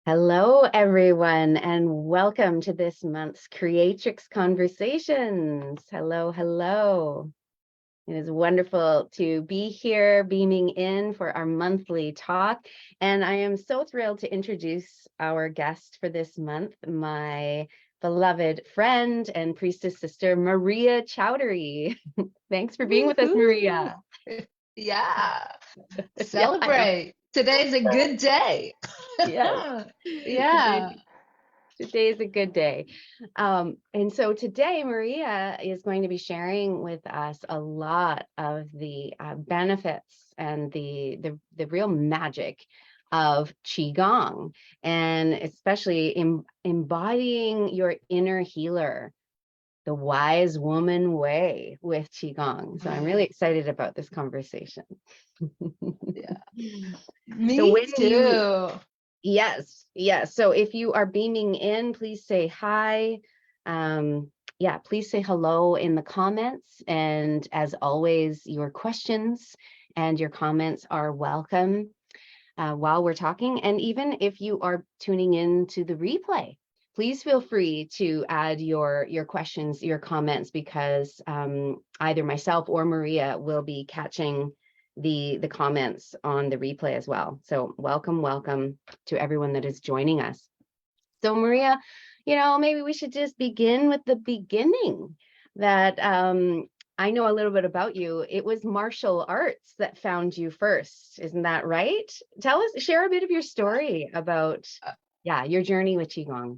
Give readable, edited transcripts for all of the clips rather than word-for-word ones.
Hello, everyone, and welcome to this month's Creatrix Conversations. Hello, hello. It is wonderful to be here, beaming in for our monthly talk. And I am so thrilled to introduce our guest for this month, my beloved friend and priestess sister, Maria Chowdhury. Thanks for being with us, Maria. Yeah. Celebrate. Today's a good day. Yes. Yeah. Today is a good day. And so today, Maria is going to be sharing with us a lot of the benefits and the real magic of Qigong, and especially embodying your inner healer, the wise woman way with Qigong. So I'm really excited about this conversation. Yeah. So Me too. Yes. So if you are beaming in, please say hi. Please say hello in the comments. And as always, your questions and your comments are welcome while we're talking. And even if you are tuning in to the replay, please feel free to add your questions, your comments, because either myself or Maria will be catching the comments on the replay as well. So welcome to everyone that is joining us. So Maria, maybe we should just begin with the beginning. That I know a little bit about you. It was martial arts that found you first, isn't that right? Share a bit of your story about your journey with Qigong.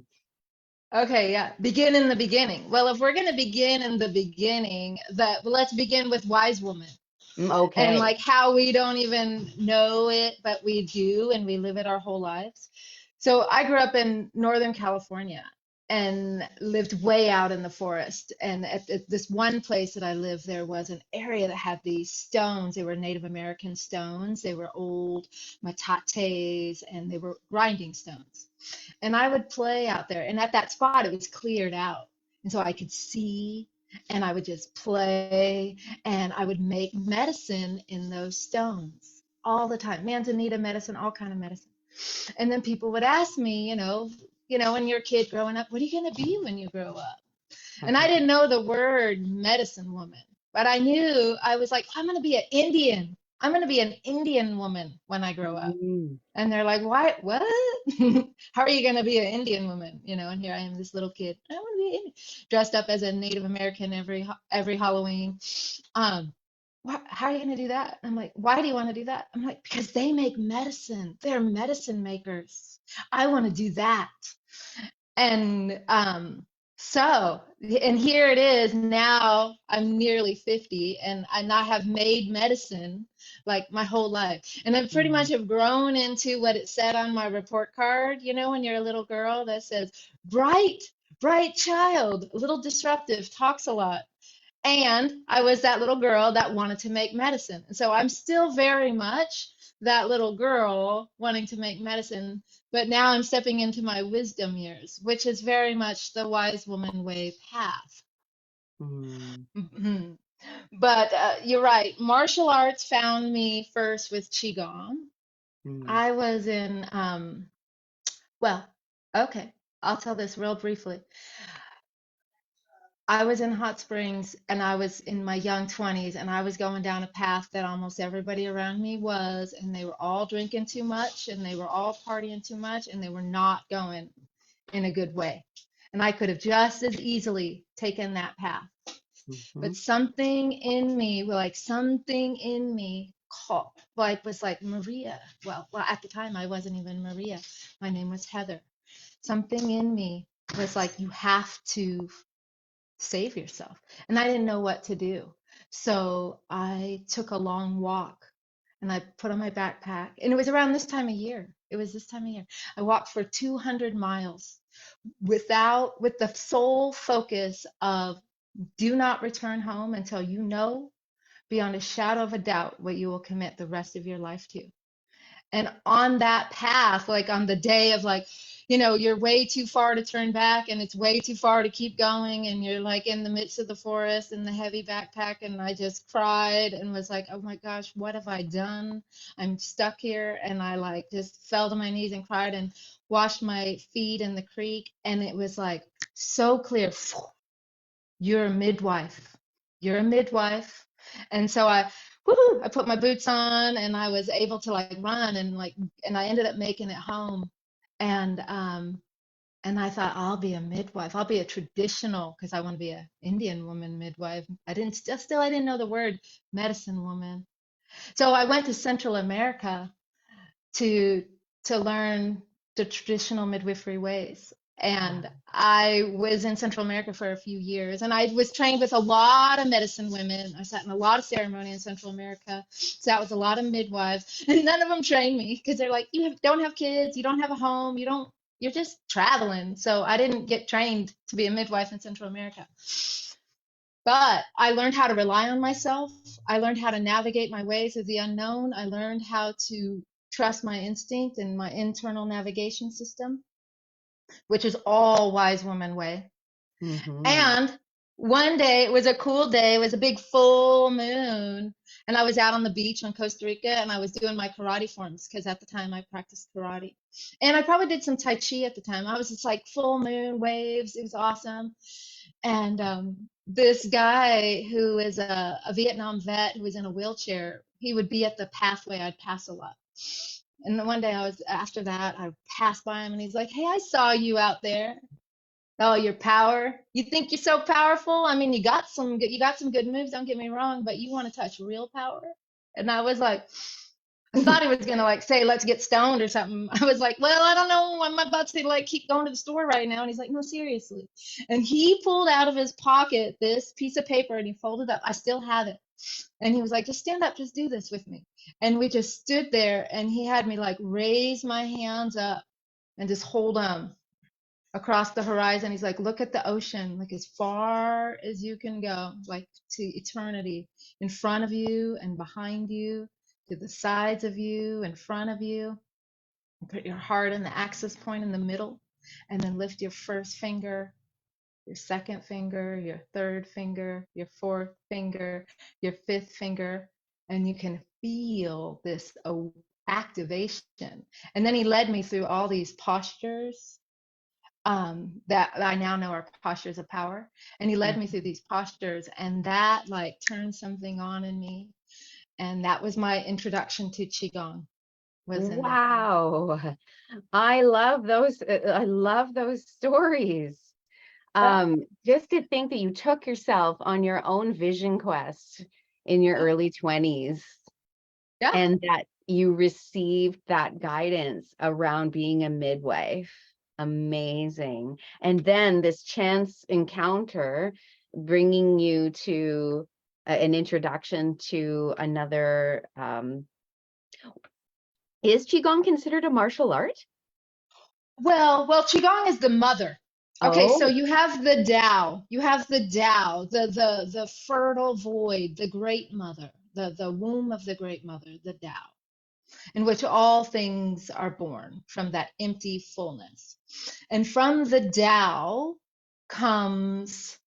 Okay, yeah. Begin in the beginning. Well, if we're going to begin in the beginning, let's begin with wise woman. Okay. And like how we don't even know it, but we do, and we live it our whole lives. So I grew up in Northern California and lived way out in the forest. And at this one place that I lived, there was an area that had these stones. They were Native American stones. They were old metates, and they were grinding stones. And I would play out there. And at that spot, it was cleared out. And so I could see, and I would just play, and I would make medicine in those stones all the time. Manzanita medicine, all kind of medicine. And then people would ask me, when you're a kid growing up, what are you going to be when you grow up? And I didn't know the word medicine woman, but I knew, I was like, I'm going to be an Indian. I'm going to be an Indian woman when I grow up. And they're like, why? What? How are you going to be an Indian woman? And here I am, this little kid. I want to be Indian, dressed up as a Native American every Halloween. How are you going to do that? I'm like, why do you want to do that? I'm like, because they make medicine. They're medicine makers. I want to do that. And and here it is. Now I'm nearly 50, and I have made medicine like my whole life. And I pretty much have grown into what it said on my report card, when you're a little girl, that says, bright child, a little disruptive, talks a lot. And I was that little girl that wanted to make medicine. And so I'm still very much that little girl wanting to make medicine, but now I'm stepping into my wisdom years, which is very much the wise woman way path. Mm-hmm. But you're right. Martial arts found me first with Qigong. I was in, I'll tell this real briefly. I was in Hot Springs, and I was in my young 20s, and I was going down a path that almost everybody around me was, and they were all drinking too much, and they were all partying too much, and they were not going in a good way. And I could have just as easily taken that path. But something in me, called, was like, Maria. Well, at the time I wasn't even Maria. My name was Heather. Something in me was like, you have to save yourself. And I didn't know what to do. So I took a long walk, and I put on my backpack, and it was around this time of year. I walked for 200 miles with the sole focus of do not return home until you know beyond a shadow of a doubt what you will commit the rest of your life to. And on that path, like on the day of you know, you're way too far to turn back and it's way too far to keep going. And you're like in the midst of the forest in the heavy backpack. And I just cried and was like, oh my gosh, what have I done? I'm stuck here. And I like just fell to my knees and cried and washed my feet in the creek. And it was like so clear. You're a midwife. You're a midwife. And so I put my boots on and I was able to like run and I ended up making it home. And I thought I'll be a midwife. I'll be a traditional because I want to be an Indian woman midwife. I didn't know the word medicine woman. So I went to Central America to learn the traditional midwifery ways. And I was in Central America for a few years, and I was trained with a lot of medicine women. I sat in a lot of ceremony in Central America, sat with a lot of midwives, and none of them trained me because they're like, don't have kids, you don't have a home, you're just traveling. So I didn't get trained to be a midwife in Central America. But I learned how to rely on myself. I learned how to navigate my ways of the unknown. I learned how to trust my instinct and my internal navigation system, which is all wise woman way. Mm-hmm. And one day, it was a cool day, it was a big full moon, and I was out on the beach on Costa Rica and I was doing my karate forms because at the time I practiced karate. And I probably did some Tai Chi at the time. I was just like full moon waves. It was awesome. And this guy who is a Vietnam vet who was in a wheelchair, he would be at the pathway I'd pass a lot. And then one day after that, I passed by him and he's like, hey, I saw you out there. Oh, your power. You think you're so powerful? I mean, you got some good moves, don't get me wrong, but you want to touch real power? And I was like, I thought he was gonna like say, let's get stoned or something. I was like, well, I don't know. I'm about to like keep going to the store right now. And he's like, no, seriously. And he pulled out of his pocket this piece of paper and he folded up. I still have it. And he was like, just stand up, just do this with me. And we just stood there and he had me like raise my hands up and just hold them across the horizon. He's like, look at the ocean, like as far as you can go, like to eternity, in front of you and behind you, to the sides of you, in front of you. Put your heart in the axis point in the middle, and then lift your first finger, your second finger, your third finger, your fourth finger, your fifth finger, and you can feel this activation. And then he led me through all these postures that I now know are postures of power. And he led me through these postures, and that like turned something on in me. And that was my introduction to Qigong, was in that way. Wow. I love those stories. Yeah, Just to think that you took yourself on your own vision quest in your yeah, early 20s yeah. and that you received that guidance around being a midwife. Amazing. And then this chance encounter bringing you to an introduction to another. Is Qigong considered a martial art? Well, Qigong is the mother. Okay, so Oh, you have the Tao. You have the Tao, the fertile void, the great mother, the womb of the great mother, the Tao, in which all things are born from that empty fullness. And from the Tao comes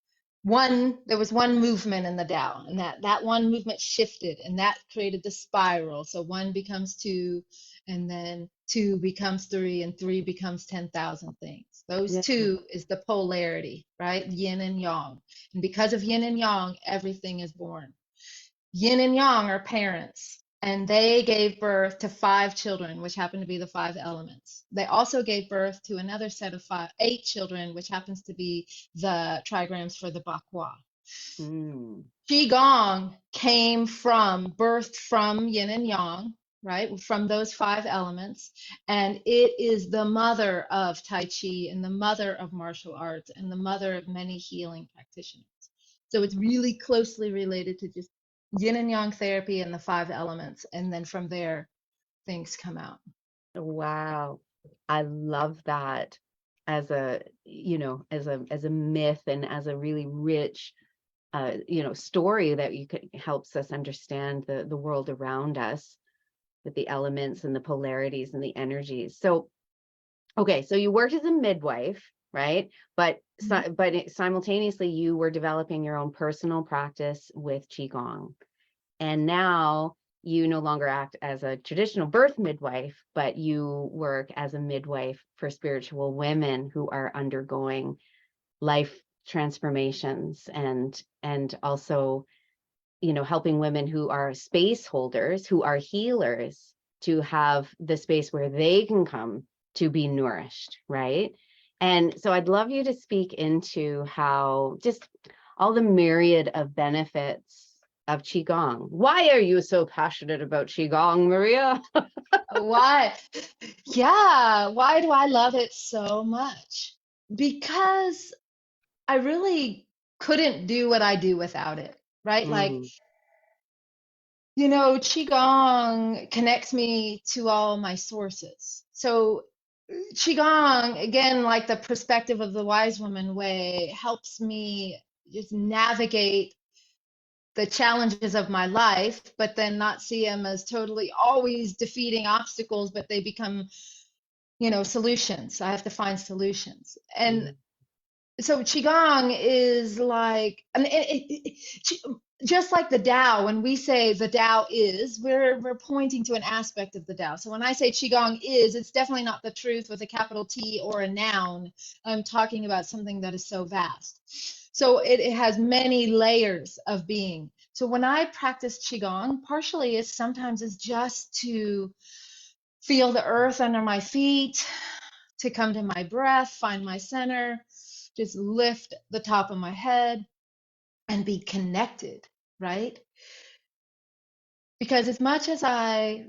there was one movement in the Tao, and that one movement shifted, and that created the spiral. So one becomes two, and then two becomes three, and three becomes 10,000 things. Those yeah. two is the polarity, right? Yin and yang. And because of yin and yang, everything is born. Yin and Yang are parents, and they gave birth to 5 children, which happen to be the 5 elements. They also gave birth to another set of 8 children, which happens to be the trigrams for the Bakwa. Mm. Qigong birthed from Yin and Yang, right? From those 5 elements. And it is the mother of Tai Chi and the mother of martial arts and the mother of many healing practitioners. So it's really closely related to just Yin and Yang therapy and the 5 elements. And then from there, things come out. Wow. I love that as a myth and as a really rich story that helps us understand the world around us with the elements and the polarities and the energies. So Okay, so you worked as a midwife, right? But Mhm. simultaneously you were developing your own personal practice with Qigong. And now you no longer act as a traditional birth midwife, but you work as a midwife for spiritual women who are undergoing life transformations, and also, helping women who are space holders, who are healers, to have the space where they can come to be nourished, right? And so I'd love you to speak into how just all the myriad of benefits of Qigong. Why are you so passionate about Qigong, Maria? Why? Yeah, why do I love it so much? Because I really couldn't do what I do without it, right? Like, Mm, Qigong connects me to all my sources. So, Qigong, again, like the perspective of the wise woman way, helps me just navigate the challenges of my life, but then not see them as totally always defeating obstacles, but they become, solutions. I have to find solutions. And mm, so qigong is like, I mean, just like the Tao. When we say the Tao is, we're pointing to an aspect of the Tao. So when I say qigong is, it's definitely not the truth with a capital T or a noun. I'm talking about something that is so vast. So it has many layers of being. So when I practice qigong, partially is sometimes is just to feel the earth under my feet, to come to my breath, find my center, just lift the top of my head and be connected, right? Because as much as I,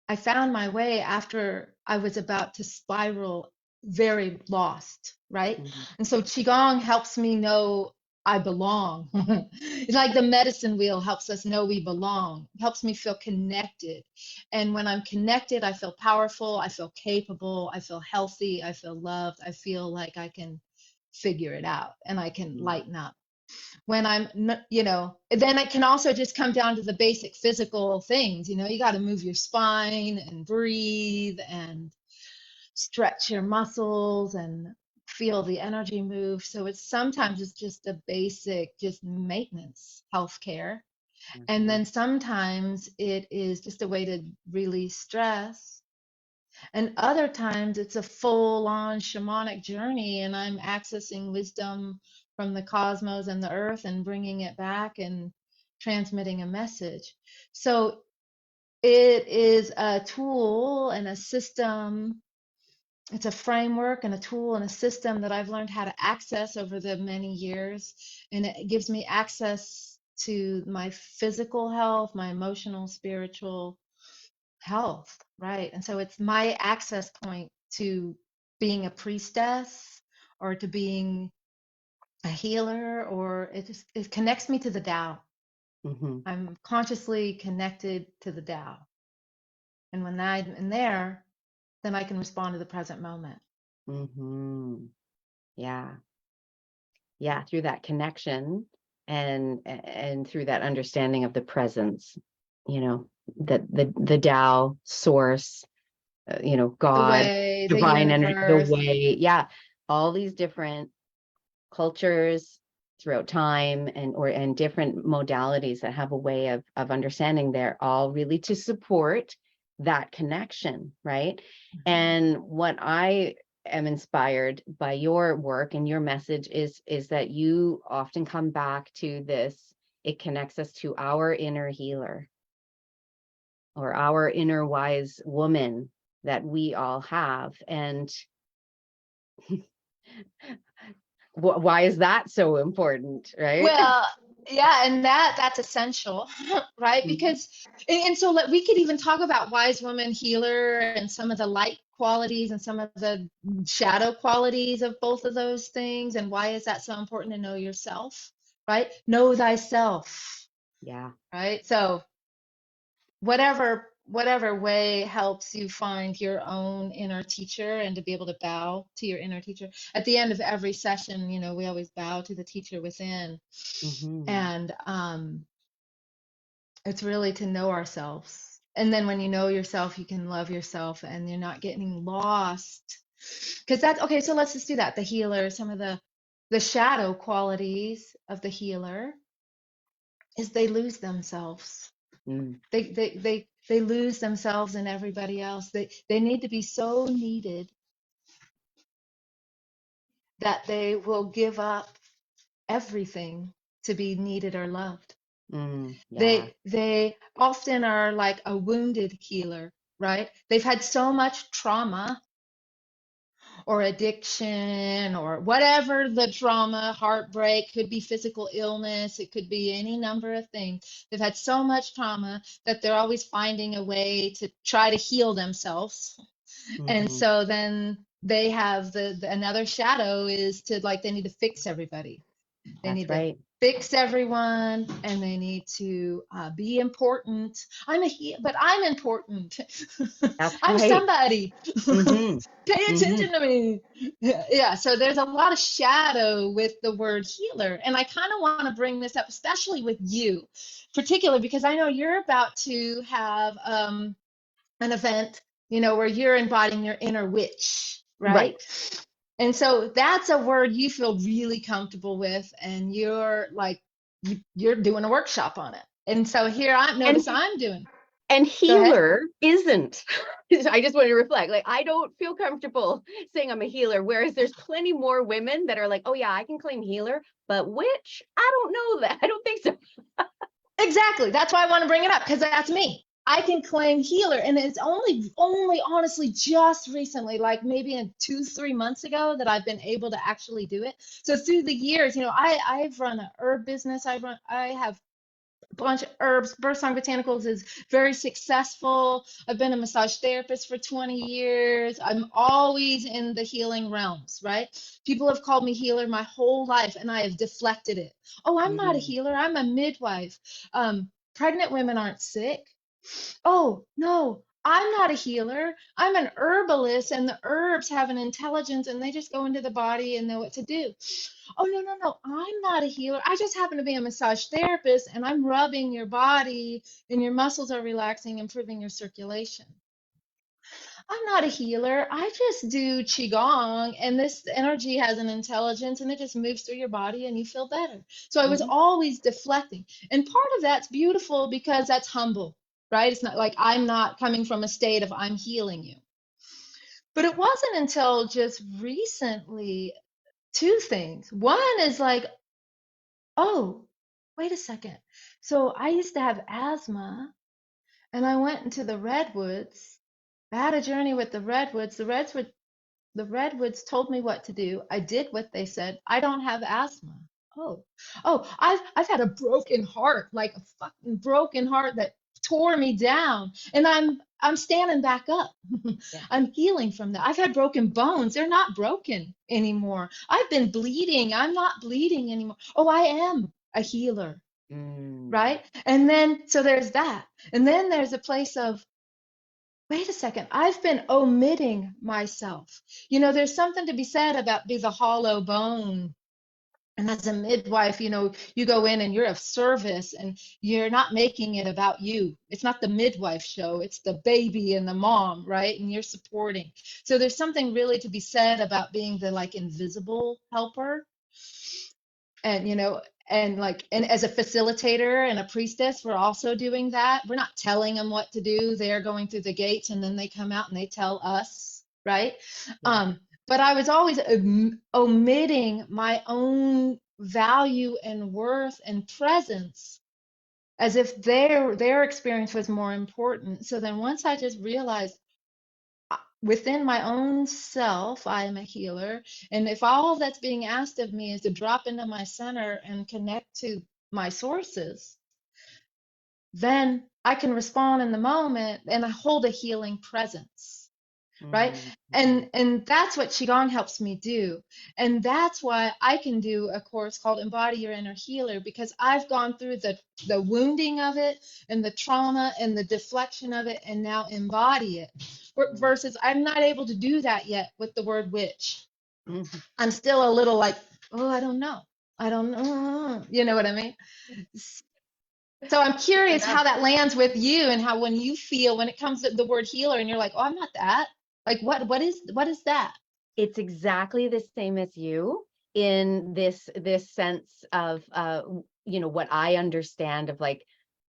I found my way after I was about to spiral very lost, right? mm, And so Qigong helps me know I belong. It's like the medicine wheel helps us know we belong, helps me feel connected. And when I'm connected, I feel powerful, I feel capable, I feel healthy, I feel loved, I feel like I can figure it out and I can mm, lighten up when then it can also just come down to the basic physical things. You got to move your spine and breathe and stretch your muscles and feel the energy move. So it's just a basic, just maintenance healthcare. And mhm, then sometimes it is just a way to release stress. And other times it's a full on shamanic journey, and I'm accessing wisdom from the cosmos and the earth and bringing it back and transmitting a message. So it is a tool and a system. It's a framework and a tool and a system that I've learned how to access over the many years. And it gives me access to my physical health, my emotional, spiritual, health, right? And so it's my access point to being a priestess or to being a healer, or it connects me to the Tao. mhm, I'm consciously connected to the Tao. And when I'm in there, then I can respond to the present moment. mhm. Yeah. Yeah, through that connection, and through that understanding of the presence, you know, that the Tao source, The God, way, the divine energy, the universe. way, yeah, all these different cultures throughout time, and different modalities that have a way of understanding, they're all really to support that connection, right? Mhm. And what I am inspired by your work and your message is that you often come back to this. It connects us to our inner healer, or our inner wise woman that we all have. And why is that so important, right? Well, yeah, and that's essential, right? Mhm. Because and so like we could even talk about wise woman healer and some of the light qualities and some of the shadow qualities of both of those things, and why is that so important to know yourself, right? Know thyself, Yeah. right? So whatever way helps you find your own inner teacher and to be able to bow to your inner teacher. At the end of every session, we always bow to the teacher within. Hmm. And it's really to know ourselves. And then when you know yourself, you can love yourself and you're not getting lost. Because that's okay. So let's just do that. The healer, some of the shadow qualities of the healer is they lose themselves. Mm. They lose themselves in everybody else. They need to be so needed that they will give up everything to be needed or loved. Yeah. They often are like a wounded healer, right? They've had so much trauma or addiction or whatever the trauma, heartbreak, could be physical illness, it could be any number of things. They've had so much trauma that they're always finding a way to try to heal themselves. And Mm-hmm. so then they have the another shadow is to like they need to fix everybody. They That's need to right. fix everyone, and they need to be important. But I'm important. That's I'm right. somebody. Mm-hmm. Pay Mm-hmm. attention to me. Yeah. So there's a lot of shadow with the word healer, and I kind of want to bring this up, especially with you, particularly because I know you're about to have an event, where you're embodying your inner witch, right? Right. And so that's a word you feel really comfortable with, and you're like, you're doing a workshop on it. And so here And I'm doing. and Go ahead. healer isn't. I just want to reflect. Like, I don't feel comfortable saying I'm a healer, whereas there's plenty more women that are like, oh yeah, I can claim healer, but which? I don't know that. I don't think so. Exactly. That's why I want to bring it up, because that's me. I can claim healer, and it's only honestly just recently, like maybe in 2-3 months ago, that I've been able to actually do it. So through the years, I've run an herb business. I have bunch of herbs. Birth Song Botanicals is very successful. I've been a massage therapist for 20 years. I'm always in the healing realms, right? People have called me healer my whole life, and I have deflected it. Oh, I'm not a Mm-hmm. healer. I'm a midwife. Pregnant women aren't sick. Oh, no, I'm not a healer. I'm an herbalist, and the herbs have an intelligence and they just go into the body and know what to do. Oh, no, no, no, I'm not a healer. I just happen to be a massage therapist, and I'm rubbing your body and your muscles are relaxing, improving your circulation. I'm not a healer. I just do Qigong, and this energy has an intelligence and it just moves through your body and you feel better. So I was Mm-hmm. always deflecting. And part of that's beautiful because that's humble, right? It's not like I'm not coming from a state of I'm healing you. But it wasn't until just recently, two things. One is like, oh, wait a second. So I used to have asthma, and I went into the redwoods. I had a journey with the redwoods. The redwoods told me what to do. I did what they said. I don't have asthma. Oh, I've had a broken heart, like a fucking broken heart that tore me down, and I'm standing back up. Yeah. I'm healing from that. I've had broken bones. They're not broken anymore. I've been bleeding. I'm not bleeding anymore. Oh, I am a healer, Mm. right? And then so there's that. And then there's a place of, wait a second, I've been omitting myself. There's something to be said about being a hollow bone. And as a midwife, you go in and you're of service, and you're not making it about you. It's not the midwife show, it's the baby and the mom, right? And you're supporting. So there's something really to be said about being the like invisible helper. And and as a facilitator and a priestess, we're also doing that. We're not telling them what to do. They're going through the gates, and then they come out and they tell us, right? Yeah. But I was always omitting my own value and worth and presence, as if their experience was more important. So then once I just realized, within my own self, I am a healer. And if all that's being asked of me is to drop into my center and connect to my sources, then I can respond in the moment and I hold a healing presence, right? Mm-hmm. And that's what Qigong helps me do. And that's why I can do a course called Embody Your Inner Healer, because I've gone through the wounding of it and the trauma and the deflection of it, and now embody it. Versus I'm not able to do that yet with the word witch. Mm-hmm. I'm still a little like, oh, I don't know. I don't know. You know what I mean? So I'm And curious how that's that lands with you, and how when you feel, when it comes to the word healer and you're like, oh, I'm not that. Like what is that? it's exactly the same as you in this sense of what I understand of like,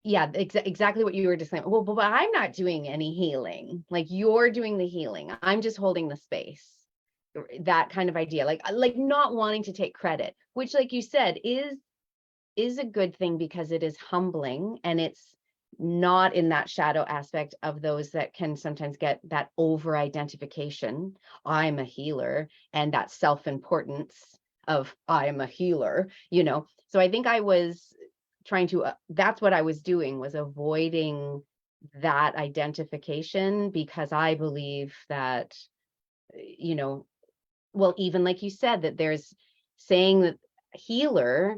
yeah, exactly what you were just saying. Well, but I'm not doing any healing. Like you're doing the healing. I'm just holding the space. That kind of idea, like not wanting to take credit, which, like you said, is a good thing because it is humbling, and it's not in that shadow aspect of those that can sometimes get that over identification. I'm a healer, and that self-importance of I'm a healer. So I think I was trying to that's what I was doing, was avoiding that identification, because I believe that, you know well, even like you said, that there's saying that healer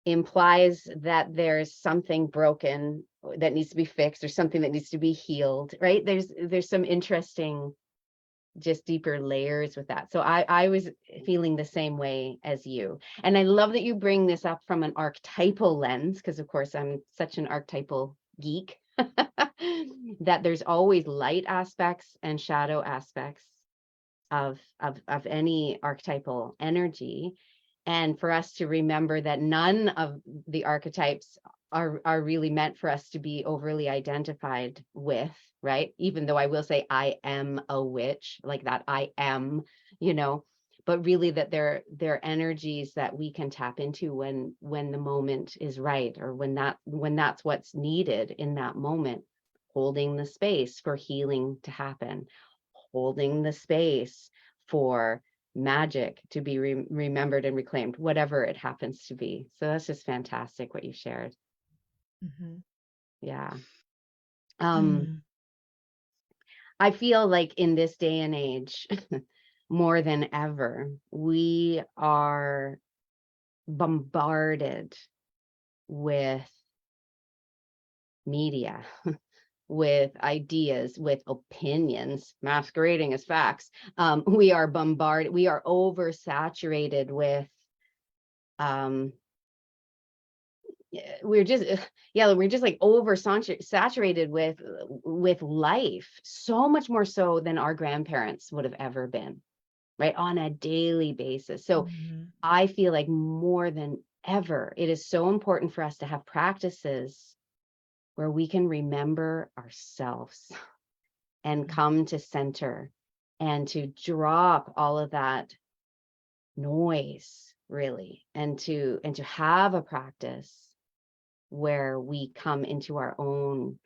implies that there's something broken that needs to be fixed, or something that needs to be healed, right? There's some interesting, just deeper layers with that. So I was feeling the same way as you. And I love that you bring this up from an archetypal lens, because of course I'm such an archetypal geek, that there's always light aspects and shadow aspects of any archetypal energy, and for us to remember that none of the archetypes are really meant for us to be overly identified with, right? Even though I will say I am a witch, like that I am, you know, but really that they're energies that we can tap into when the moment is right, or when that's what's needed in that moment, holding the space for healing to happen, holding the space for magic to be remembered and reclaimed, whatever it happens to be. So that's just fantastic what you shared. Mm-hmm. Yeah. Um, Mm. I feel like in this day and age, more than ever, we are bombarded with media, with ideas, with opinions masquerading as facts. We are bombarded, we are oversaturated with um we're just yeah, we're just like over saturated with life, so much more so than our grandparents would have ever been, right, on a daily basis. So Mm-hmm. I feel like more than ever it is so important for us to have practices where we can remember ourselves and come to center, and to drop all of that noise, really, and to have a practice where we come into our own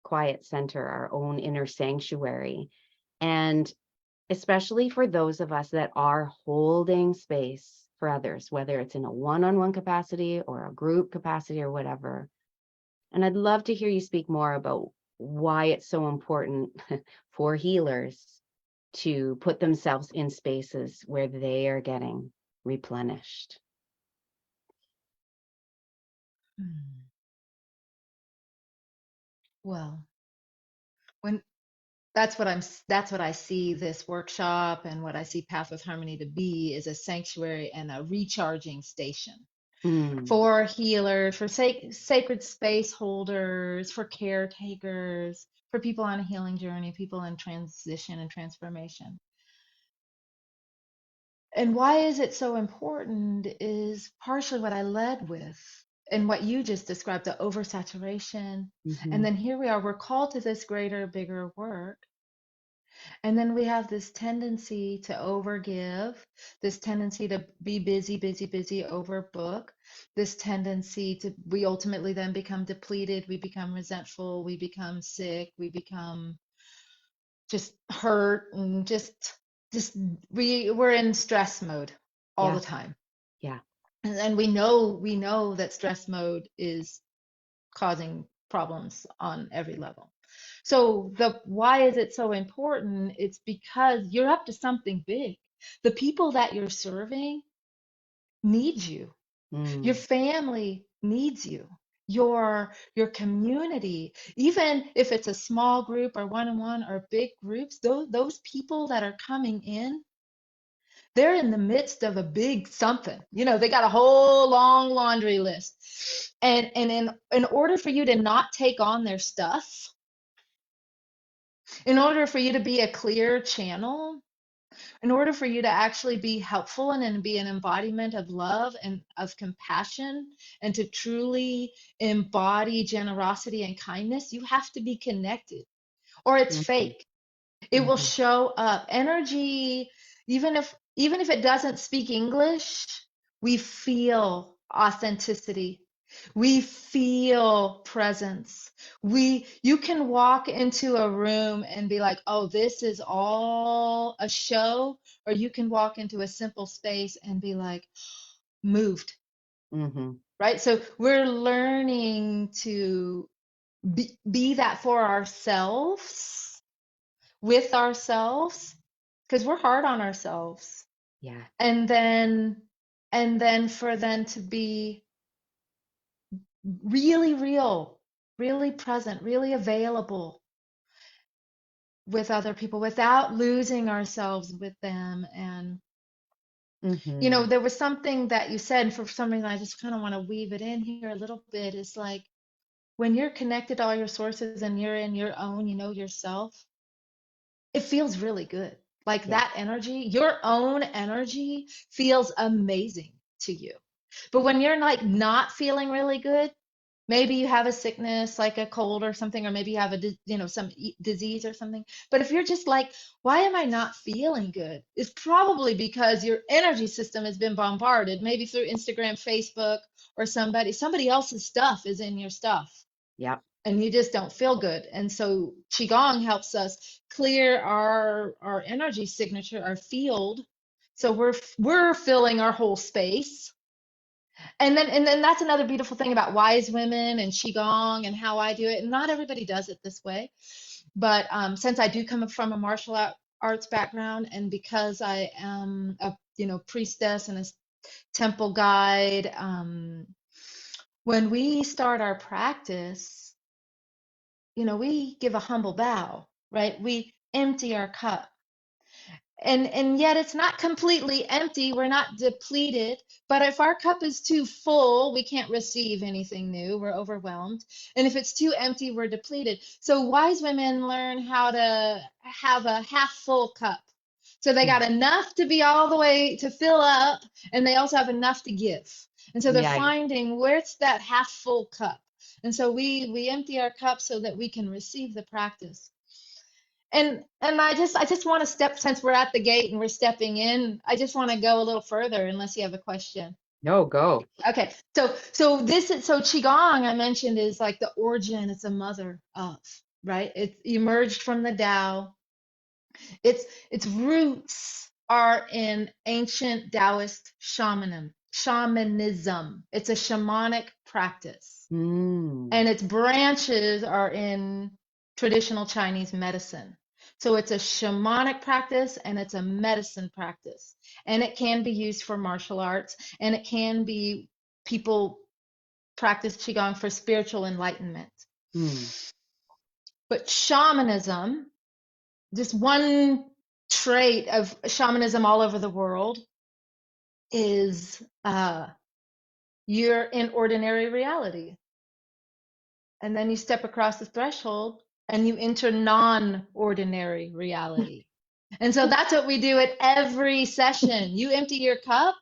quiet center, our own inner sanctuary. And especially for those of us that are holding space for others, whether it's in a one-on-one capacity or a group capacity or whatever. And I'd love to hear you speak more about why it's so important for healers to put themselves in spaces where they are getting replenished. Mm. Well, when that's what I see this workshop, and what I see Path with Harmony to be, is a sanctuary and a recharging station Mm, for healers, for sacred space holders, for caretakers, for people on a healing journey, people in transition and transformation. And why is it so important is partially what I led with, and what you just described, the oversaturation. And mhm. then here we are, we're called to this greater, bigger work. And then we have this tendency to overgive, this tendency to be busy, busy, busy, overbook, this tendency to, we ultimately then become depleted, we become resentful, we become sick, we become just hurt, and just we're in stress mode all Yeah, the time. yeah. And then we know that stress mode is causing problems on every level. So the why is it so important? It's because you're up to something big. The people that you're serving need you. Your Mm, family needs you. Your community, even if it's a small group or one-on-one or big groups, those people that are coming in, They're in the midst of a big something. You know, they got a whole long laundry list. And in order for you to not take on their stuff, in order for you to be a clear channel, in order for you to actually be helpful and be an embodiment of love and of compassion and to truly embody generosity and kindness, you have to be connected or it's Mhm. fake. It will Mhm. show up. Energy, even if it doesn't speak English, we feel authenticity. We feel presence. You can walk into a room and be like, "Oh, this is all a show," or you can walk into a simple space and be like, moved, Mhm. right? So we're learning to be that for ourselves, with ourselves, because we're hard on ourselves. Yeah. And then for them to be really real, really present, really available with other people without losing ourselves with them. And Mhm. there was something that you said, and for some reason I just kind of want to weave it in here a little bit. Is like when you're connected to all your sources and you're in your own, yourself, it feels really good. Like Yeah. that energy, your own energy feels amazing to you. But when you're like not feeling really good, maybe you have a sickness like a cold or something, or maybe you have some disease or something. But if you're just like, why am I not feeling good? It's probably because your energy system has been bombarded, maybe through Instagram, Facebook, or somebody else's stuff is in your stuff Yeah. and you just don't feel good. And so Qigong helps us clear our energy signature, our field. So we're filling our whole space. And then that's another beautiful thing about wise women and Qigong and how I do it. And not everybody does it this way. But since I do come from a martial arts background, and because I am a priestess and a temple guide, when we start our practice, we give a humble bow, right? We empty our cup. And yet it's not completely empty. We're not depleted. But if our cup is too full, we can't receive anything new. We're overwhelmed. And if it's too empty, we're depleted. So wise women learn how to have a half full cup. So they got Mm. enough to be all the way to fill up, and they also have enough to give. And so they're Yeah. finding where's that half full cup. And so we empty our cup so that we can receive the practice. And I just want to step, since we're at the gate and we're stepping in, I just want to go a little further unless you have a question. No, go. Okay. So Qigong I mentioned is like the origin, it's a mother of, right? It emerged from the Tao. Its roots are in ancient Taoist shamanism. It's a shamanic practice. Mm. And its branches are in traditional Chinese medicine. So it's a shamanic practice and it's a medicine practice. And it can be used for martial arts, and it can be, people practice Qigong for spiritual enlightenment. Mm. But shamanism, just one trait of shamanism all over the world, is you're in ordinary reality. And then you step across the threshold and you enter non-ordinary reality. And so that's what we do at every session. You empty your cup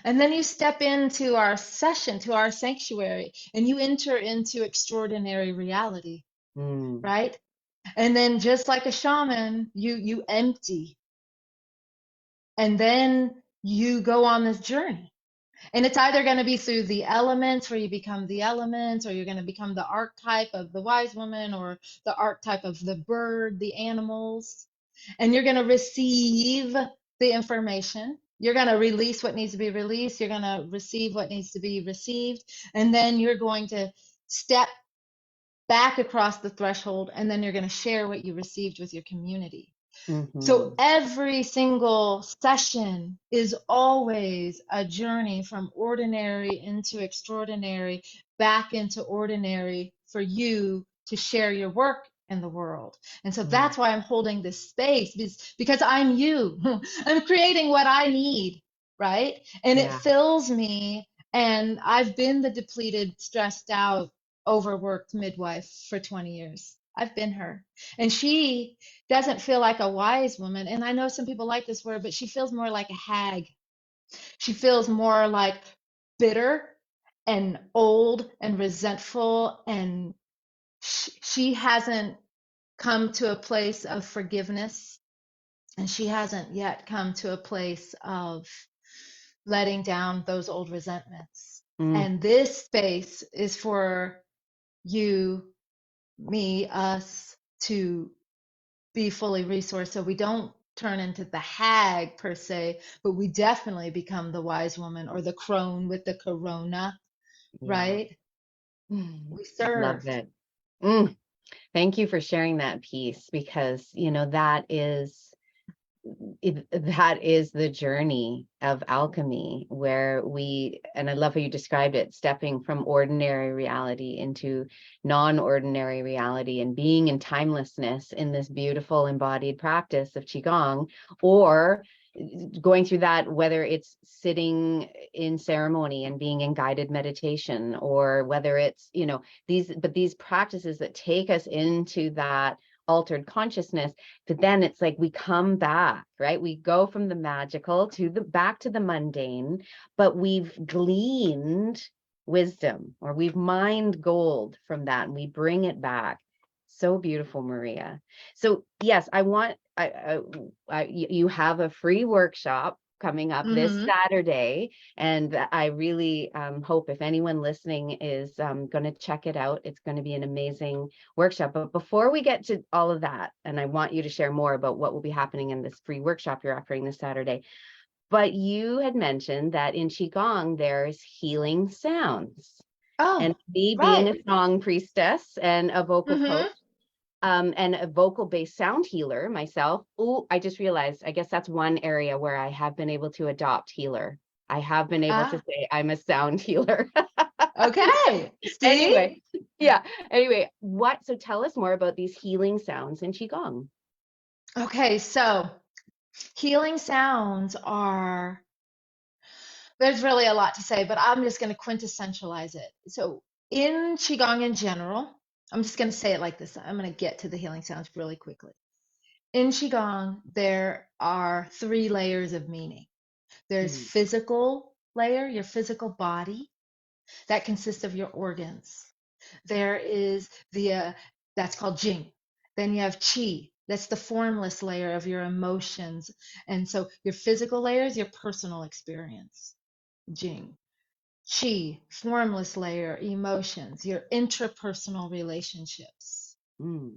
and then you step into our session, to our sanctuary, and you enter into extraordinary reality, Mm. right? And then just like a shaman, you empty, and then you go on this journey. And it's either going to be through the elements, where you become the elements, or you're going to become the archetype of the wise woman, or the archetype of the bird, the animals. And you're going to receive the information. You're going to release what needs to be released. You're going to receive what needs to be received. And then you're going to step back across the threshold, and then you're going to share what you received with your community. So Mhm. every single session is always a journey from ordinary into extraordinary, back into ordinary, for you to share your work in the world. And so Mm. that's why I'm holding this space, because I'm you. I'm creating what I need, right? And it Yeah. fills me. And I've been the depleted, stressed out, overworked midwife for 20 years. I've been her. And she doesn't feel like a wise woman. And I know some people like this word, but she feels more like a hag. She feels more like bitter and old and resentful. And she hasn't come to a place of forgiveness. And she hasn't yet come to a place of letting down those old resentments. Mm. And this space is for you, me, us to be fully resourced so we don't turn into the hag per se, but we definitely become the wise woman or the crone with the corona, Yeah. right? Mm. We Love serve. it. Mm. Thank you for sharing that piece, because, that is the journey of alchemy, where and I love how you described it, stepping from ordinary reality into non-ordinary reality, and being in timelessness in this beautiful embodied practice of Qigong, or going through that, whether it's sitting in ceremony and being in guided meditation, or whether it's, these practices that take us into that altered consciousness. But then it's like we come back, right? We go from the magical to back to the mundane, but we've gleaned wisdom, or we've mined gold from that, and we bring it back. So beautiful, Maria. So yes, you have a free workshop coming up this Mm-hmm. Saturday, and I really hope if anyone listening is going to check it out, it's going to be an amazing workshop. But before we get to all of that, and I want you to share more about what will be happening in this free workshop you're offering this Saturday, but you had mentioned that in Qigong there's healing sounds. And Oh, me being right. a song priestess and a vocal Mm-hmm. coach, and a vocal-based sound healer myself. Oh, I just realized, I guess that's one area where I have been able to adopt healer. I have been able to Ah, say I'm a sound healer. okay. See? Anyway, yeah. Anyway, so tell us more about these healing sounds in Qigong. Okay, so healing sounds are, there's really a lot to say, but I'm just going to quintessentialize it. So, in Qigong in general, I'm just going to say it like this. I'm going to get to the healing sounds really quickly. In Qigong, there are 3 layers of meaning. There's Mm, physical layer, your physical body, that consists of your organs. There is that's called Jing. Then you have Qi. That's the formless layer of your emotions. And so your physical layer is your personal experience, Jing. Qi, formless layer, emotions, your intrapersonal relationships. mm,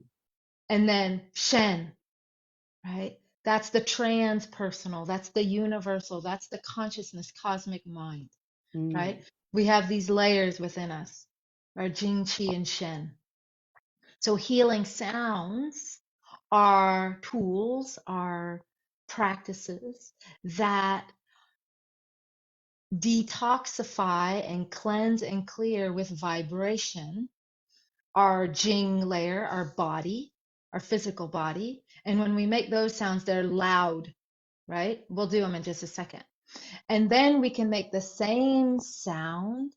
And then Shen, right? That's the transpersonal, that's the universal, that's the consciousness, cosmic mind, mm, right? We have these layers within us, our Jing, Qi, and Shen. So healing sounds are tools, are practices that detoxify and cleanse and clear with vibration our Jing layer, our body, our physical body. And when we make those sounds, they're loud, right? We'll do them in just a second. And then we can make the same sound,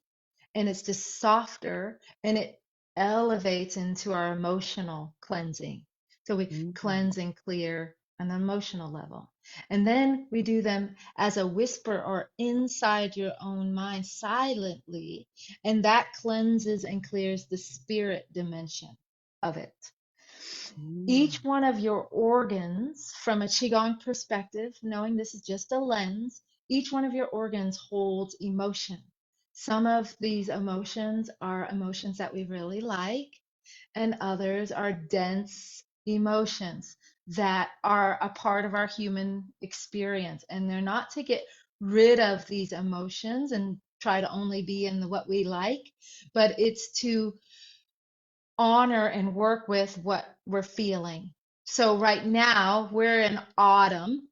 and it's just softer, and it elevates into our emotional cleansing. So we mm, cleanse and clear on the emotional level. And then we do them as a whisper or inside your own mind silently. And that cleanses and clears the spirit dimension of it. mm, Each one of your organs, from a Qigong perspective, knowing this is just a lens, each one of your organs holds emotion. Some of these emotions are emotions that we really like, and others are dense emotions that are a part of our human experience. And they're not to get rid of these emotions and try to only be in what we like, but it's to honor and work with what we're feeling. So right now we're in autumn,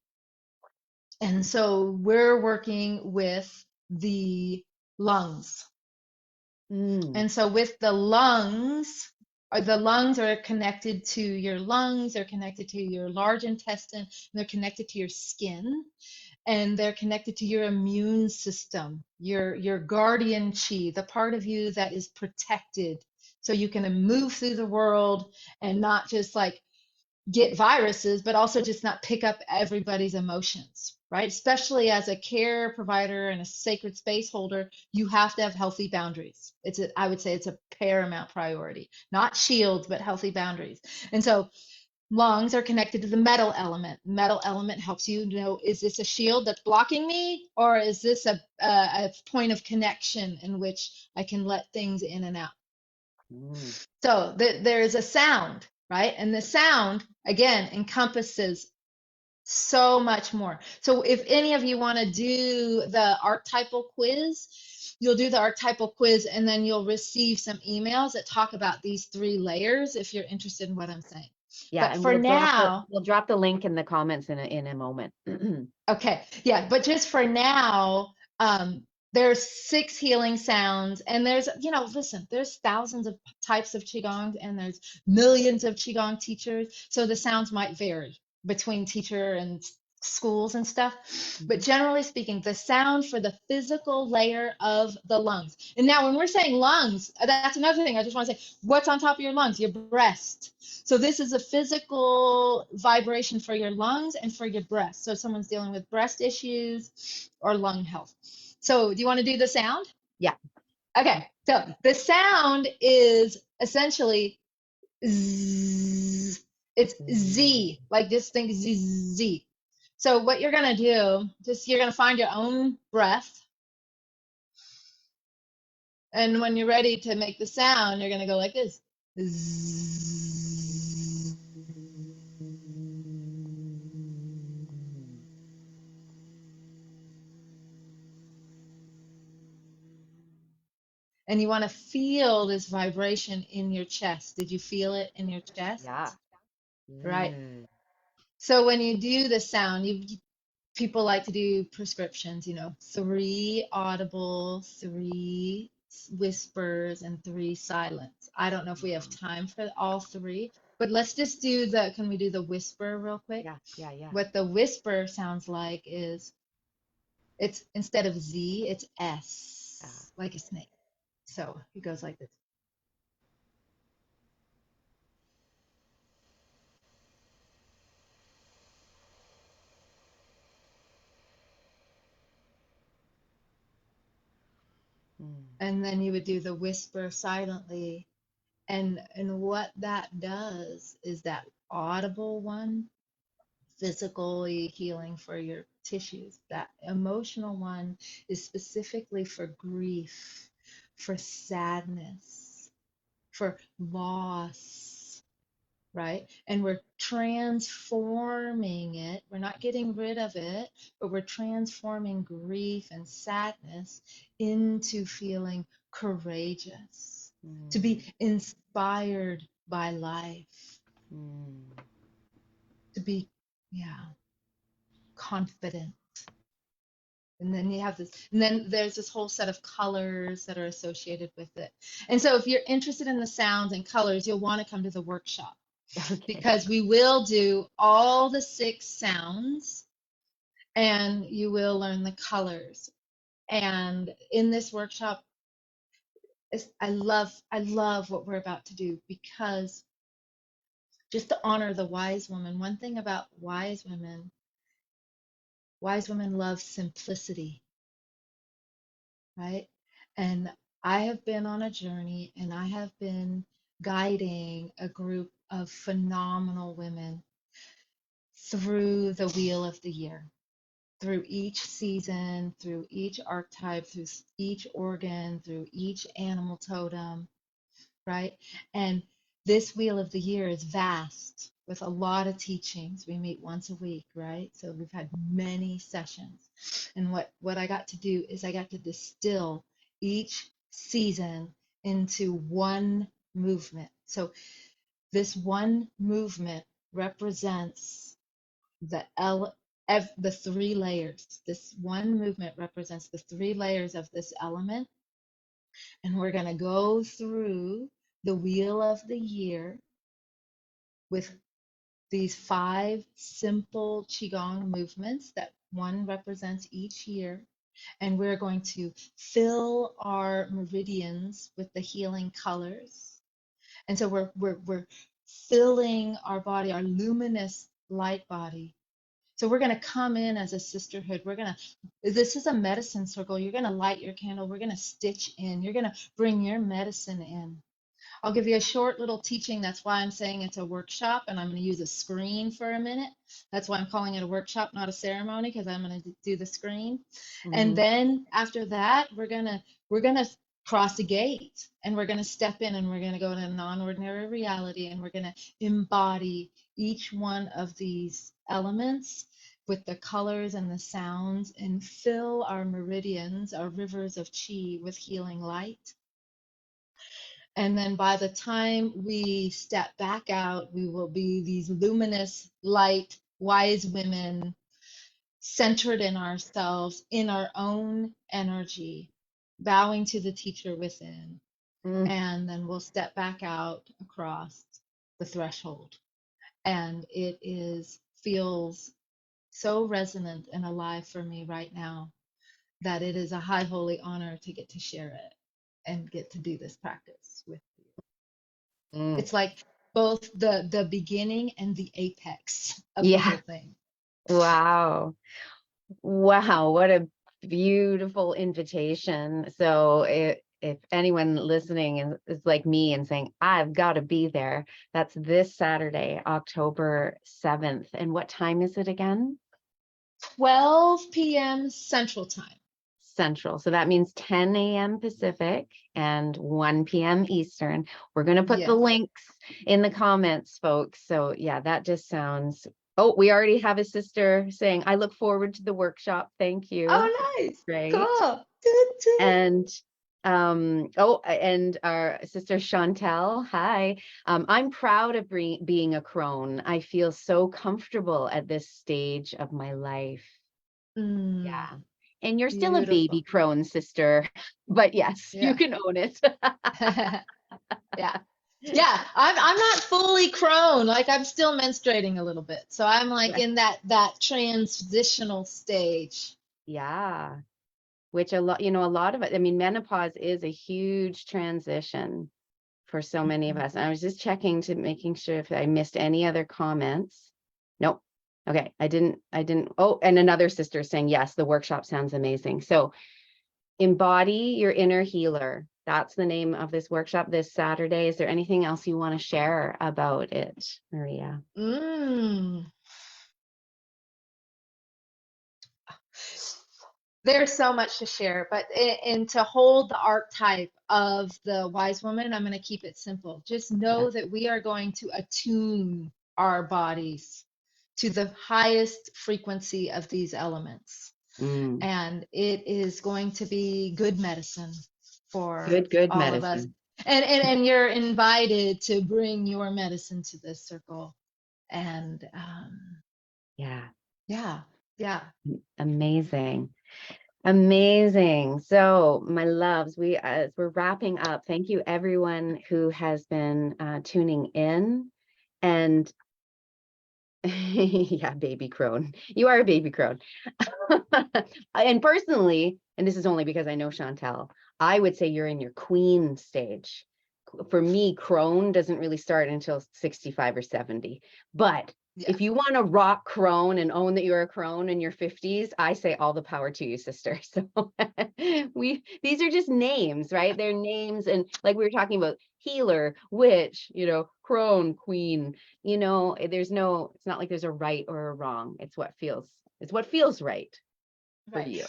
and so we're working with the lungs. mm, And so with the lungs, the lungs are connected to your lungs, they're connected to your large intestine, and they're connected to your skin, and they're connected to your immune system, your guardian chi, the part of you that is protected, so you can move through the world and not just like get viruses, but also just not pick up everybody's emotions, right? Especially as a care provider and a sacred space holder, you have to have healthy boundaries. I would say it's a paramount priority, not shields, but healthy boundaries. And so lungs are connected to the metal element. Metal element helps you know, is this a shield that's blocking me, or is this a point of connection in which I can let things in and out? So there is a sound, right? And the sound, again, encompasses so much more. So if any of you want to do the archetypal quiz, you'll do the archetypal quiz and then you'll receive some emails that talk about these 3 layers if you're interested in what I'm saying. Yeah, But and for now, we'll drop the link in the comments in a moment. okay, yeah, but just for now, there's 6 healing sounds, and there's, you know, listen, there's thousands of types of Qigong, and there's millions of Qigong teachers, so the sounds might vary between teacher and schools and stuff. But generally speaking, the sound for the physical layer of the lungs. And now when we're saying lungs, that's another thing I just want to say. What's on top of your lungs? Your breast. So this is a physical vibration for your lungs and for your breast. So if someone's dealing with breast issues or lung health. So do you want to do the sound? Yeah. Okay. So the sound is essentially Z. It's Z, like this thing, Z, Z. So what you're going to do, just you're going to find your own breath. And when you're ready to make the sound, you're going to go like this. Z. And you want to feel this vibration in your chest. Did you feel it in your chest? Yeah. Right. So when you do the sound, people like to do prescriptions, you know, 3 audible, 3 whispers, and 3 silence. I don't know if we have time for all 3, but let's just do can we do the whisper real quick? Yeah. What the whisper sounds like is, it's instead of Z, it's S, like a snake. So it goes like this. And then you would do the whisper silently. And what that does is that audible one, physically healing for your tissues. That emotional one is specifically for grief, for sadness, for loss, right? And we're transforming it. We're not getting rid of it, but we're transforming grief and sadness into feeling courageous, to be inspired by life, to be, yeah, confident. And then you have this, and then there's this whole set of colors that are associated with it. And so if you're interested in the sounds and colors, you'll want to come to the workshop. Okay. Because we will do all the 6 sounds and you will learn the colors. And in this workshop, I love what we're about to do, because just to honor the wise woman, one thing about wise women love simplicity, right? And I have been on a journey, and I have been guiding a group of phenomenal women through the wheel of the year, through each season, through each archetype, through each organ, through each animal totem, right? And this wheel of the year is vast with a lot of teachings. We meet once a week, right? So we've had many sessions. And what I got to do is I got to distill each season into one movement. So this one movement represents the 3 layers. This one movement represents the 3 layers of this element. And we're going to go through the wheel of the year with these 5 simple Qigong movements that one represents each year. And we're going to fill our meridians with the healing colors. And so we're filling our body, our luminous light body. So we're going to come in as a sisterhood. This is a medicine circle. You're going to light your candle. We're going to stitch in. You're going to bring your medicine in. I'll give you a short little teaching. That's why I'm saying it's a workshop, and I'm going to use a screen for a minute. That's why I'm calling it a workshop, not a ceremony, because I'm going to do the screen. And Mhm. then after that, we're gonna cross a gate, and we're going to step in, and we're going to go to a non-ordinary reality, and we're going to embody each one of these elements with the colors and the sounds, and fill our meridians, our rivers of chi, with healing light. And then by the time we step back out, we will be these luminous, light, wise women centered in ourselves, in our own energy, bowing to the teacher within. Mm. And then we'll step back out across the threshold. And feels so resonant and alive for me right now that it is a high holy honor to get to share it and get to do this practice with you. Mm. It's like both the beginning and the apex of the Yeah. whole thing. Wow. Wow, what a beautiful invitation. So if anyone listening is like me and saying, I've got to be there, that's this Saturday, October 7th. And what time is it again? 12 p.m. Central Time. Central. So that means 10 a.m. Pacific and 1 p.m. Eastern. We're going to put the Yes. links in the comments, folks. So yeah, that just sounds. Oh, we already have a sister saying, I look forward to the workshop. Thank you. Oh, nice. Great. Cool. Toot, toot. And and our sister Chantel, hi. I'm proud of being a crone. I feel so comfortable at this stage of my life. Mm, Yeah. And you're still a baby beautiful. crone, sister. But yes, you Yeah. can own it. Yeah. Yeah. I'm not fully crone. Like I'm still menstruating a little bit. So I'm like Yeah. in that transitional stage. Yeah. Which a lot of it, I mean, menopause is a huge transition for so many of Mhm. us. And I was just checking to making sure if I missed any other comments. Nope. Okay. I didn't. Oh, and another sister saying, yes, the workshop sounds amazing. So Embody Your Inner Healer. That's the name of this workshop this Saturday. Is there anything else you want to share about it, Maria? Mm. There's so much to share, but and to hold the archetype of the wise woman, I'm going to keep it simple. Just Yeah. know that we are going to attune our bodies to the highest frequency of these elements. Mm. And it is going to be good medicine for Good all of us. medicine. And you're invited to bring your medicine to this circle. And Yeah. yeah, yeah. Amazing. Amazing. So, my loves, as we're wrapping up, thank you everyone who has been tuning in. And yeah, baby crone. You are a baby crone. And personally, and this is only because I know Chantel, I would say you're in your queen stage. For me, crone doesn't really start until 65 or 70. But Yeah. if you want to rock crone and own that you're a crone in your 50s, I say all the power to you, sister. So these are just names, right? They're names. And like we were talking about, healer, witch, crone, queen, it's not like there's a right or a wrong. It's what feels right for Right. you.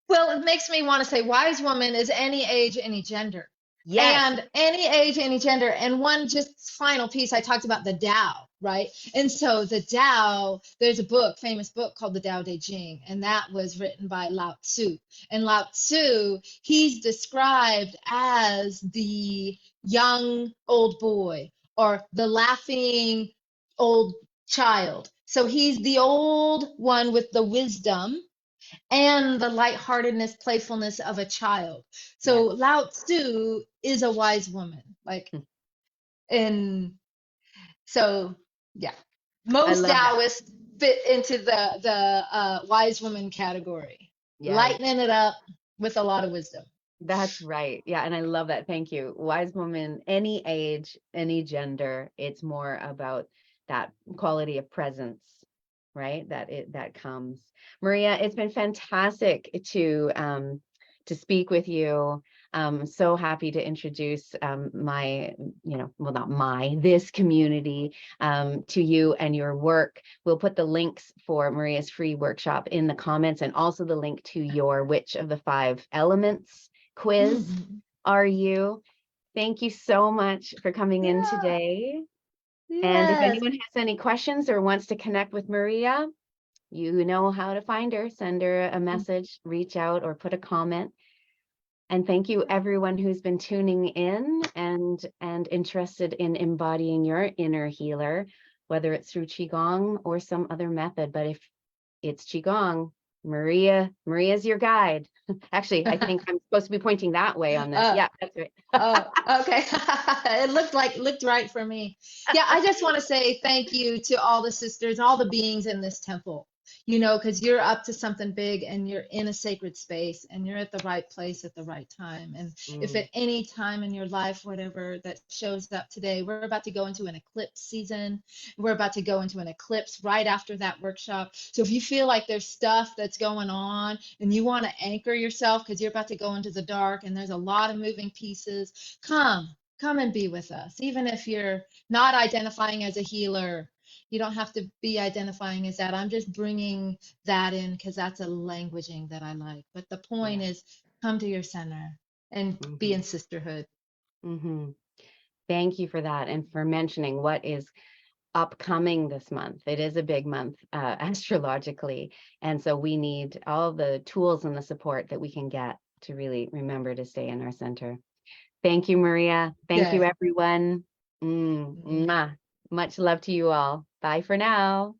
Well, it makes me want to say wise woman is any age, any gender. Yes. And any age, any gender. And one just final piece, I talked about the Tao, right? And so the Tao, there's a famous book called the Tao Te Ching, and that was written by Lao Tzu. And Lao Tzu, he's described as the young old boy or the laughing old child. So he's the old one with the wisdom, and the lightheartedness, playfulness of a child. So Yes. Lao Tzu is a wise woman. Like, and so yeah, I most love that. Taoists fit into the wise woman category, Yes. lightening it up with a lot of wisdom. That's right. Yeah. And I love that. Thank you. Wise woman, any age, any gender, it's more about that quality of presence, right? That comes. Maria, it's been fantastic to speak with you. I'm so happy to introduce my, well, not my, this community to you and your work. We'll put the links for Maria's free workshop in the comments, and also the link to your Which of the Five Elements quiz. Are you? Thank you so much for coming in Yeah. today. And if Yes. anyone has any questions or wants to connect with Maria, you know how to find her. Send her a message, reach out, or put a comment. And thank you everyone who's been tuning in and interested in embodying your inner healer, whether it's through Qigong or some other method. But if it's Qigong, Maria's your guide. Actually, I think I'm supposed to be pointing that way on this. Uh, Yeah, that's right. Oh, okay. It looked right for me. Yeah, I just want to say thank you to all the sisters, all the beings in this temple, because you're up to something big and you're in a sacred space and you're at the right place at the right time. And if at any time in your life, whatever that shows up today, we're about to go into an eclipse season. We're about to go into an eclipse right after that workshop. So if you feel like there's stuff that's going on and you want to anchor yourself because you're about to go into the dark and there's a lot of moving pieces, come and be with us. Even if you're not identifying as a healer, you don't have to be identifying as that. I'm just bringing that in because that's a languaging that I like. But the point is, come to your center and be in sisterhood. Thank you for that, and for mentioning what is upcoming this month. It is a big month astrologically, and so we need all the tools and the support that we can get to really remember to stay in our center. Thank you, Maria. Thank you, Yeah. everyone. Mwah. Much love to you all. Bye for now.